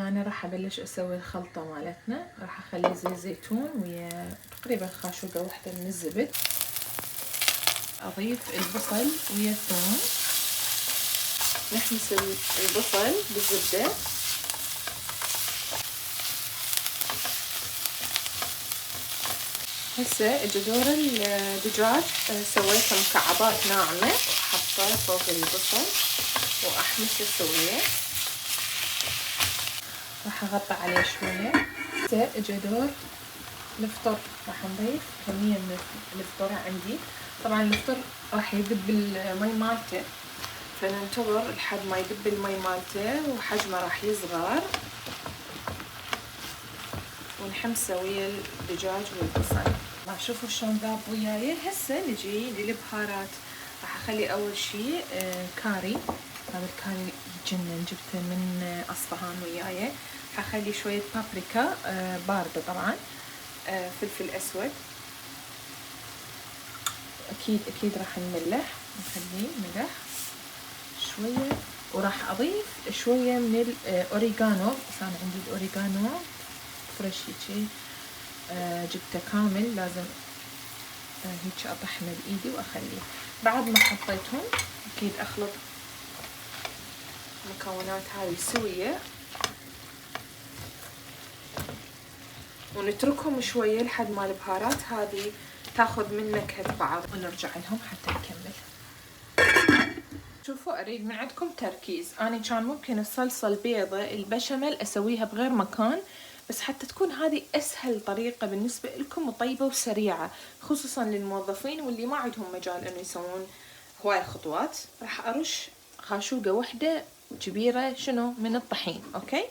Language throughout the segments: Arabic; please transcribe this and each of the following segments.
هنا راح ابلش اسوي الخلطة مالتنا. راح اخلي زيت زيتون ويا تقريبا خاشوقة واحدة من الزبد. اضيف البصل ويا الثوم، نحمس البصل بالزبدة. هسه اجى دور الدجاج، سويته مكعبات ناعمة وحطه فوق البصل واحمسه شوية. راح اغطي عليه شوية. هسه اجى دور الفطر، راح نضيف كمية من الفطر عندي. طبعا الفطر راح يذب المي مالته، فننتظر لحد ما يذب المي مالته وحجمه راح يصغر ونحمسه ويا الدجاج والبصل. راح شوفوا شلون ذاب وياي. هسه نجي للبهارات. راح اخلي اول شي كاري. هذا الكاري يجنن، جبته من اصفهان وياي. حخلي شوية بابريكا باردة طبعا، فلفل اسود، اكيد راح نملح، نخليه ملح شوية. وراح اضيف شوية من الاوريجانو، بس انا عندي الاوريجانو فريش هيجي، جبته كامل، لازم هيك اطحنه بايدي واخليه. بعد ما حطيتهم اكيد اخلط المكونات هاي سوية ونتركهم شوية لحد ما البهارات هذه تاخذ من نكهة بعض، ونرجع لهم حتى نكمل. شوفوا اريد من عندكم تركيز. انا كان ممكن الصلصة البيضة البشاميل اسويها بغير مكان، بس حتى تكون هذه اسهل طريقة بالنسبة لكم وطيبة وسريعة، خصوصا للموظفين واللي ما عندهم مجال انه يسوون هواي خطوات. راح ارش خاشوقة واحدة كبيرة شنو من الطحين. اوكي،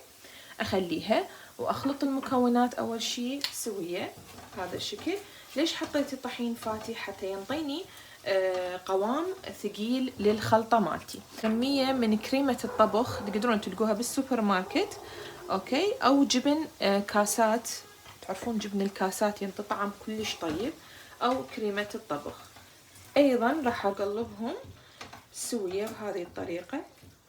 اخليها واخلط المكونات اول شي سوية هذا الشكل. ليش حطيت الطحين فاتي؟ حتى ينطيني قوام ثقيل للخلطة مالتي. كمية من كريمة الطبخ تقدرون تلقوها بالسوبر ماركت، اوكي، او جبن كاسات، تعرفون جبن الكاسات ينطي طعم كلش طيب، او كريمة الطبخ. ايضا راح اقلبهم سوية بهذه الطريقة.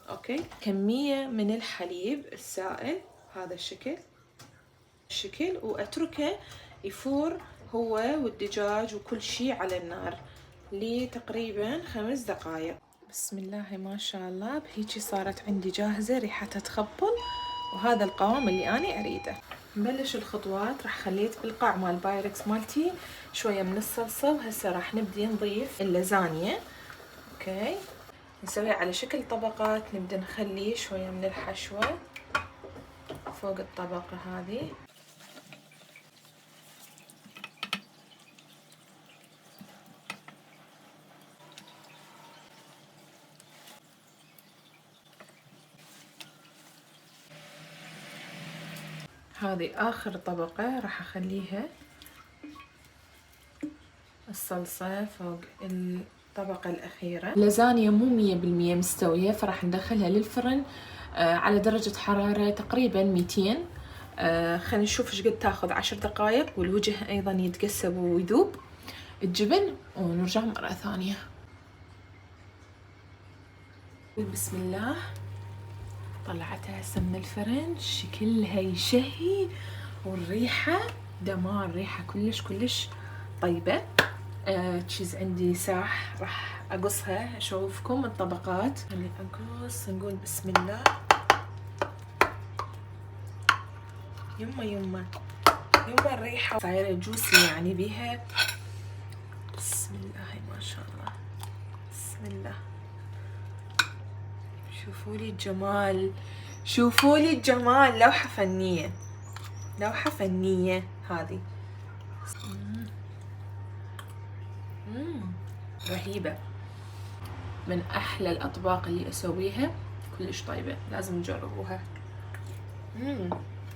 اوكي، كمية من الحليب السائل هذا الشكل واتركه يفور هو والدجاج وكل شي على النار لتقريبا 5 دقائق. بسم الله ما شاء الله، بهيجي صارت عندي جاهزة، ريحتها تخبل، وهذا القوام اللي أنا أريده. نبلش الخطوات. راح خليت بالقاع مال بايركس مالتي شوية من الصلصة، وهسه راح نبدي نضيف اللازانيا. اوكي، نسويها على شكل طبقات. نبدأ نخلي شوية من الحشوة فوق الطبقة هذه. هذه آخر طبقة راح أخليها الصلصة فوق الطبقة الأخيرة. اللازانيا مو 100% مستوية، فراح ندخلها للفرن على درجة حرارة تقريبا 200. خلينا نشوف ايش قد تاخذ. 10 دقائق والوجه أيضا يتقسم ويذوب الجبن، ونرجع مرة ثانية. بسم الله، طلعتها هسه من الفرن، شكلها يشهي والريحة دمار، ريحة كلش طيبة. تشيز عندي ساح، راح اقصها اشوفكم الطبقات اللي اقص. نقول بسم الله. يما الريحة صايرة جوسي يعني بيها. بسم الله ما شاء الله، بسم الله. شوفوا لي الجمال، لوحة فنية هذه. رهيبة، من أحلى الأطباق اللي أسويها، كلش طيبة، لازم تجربوها.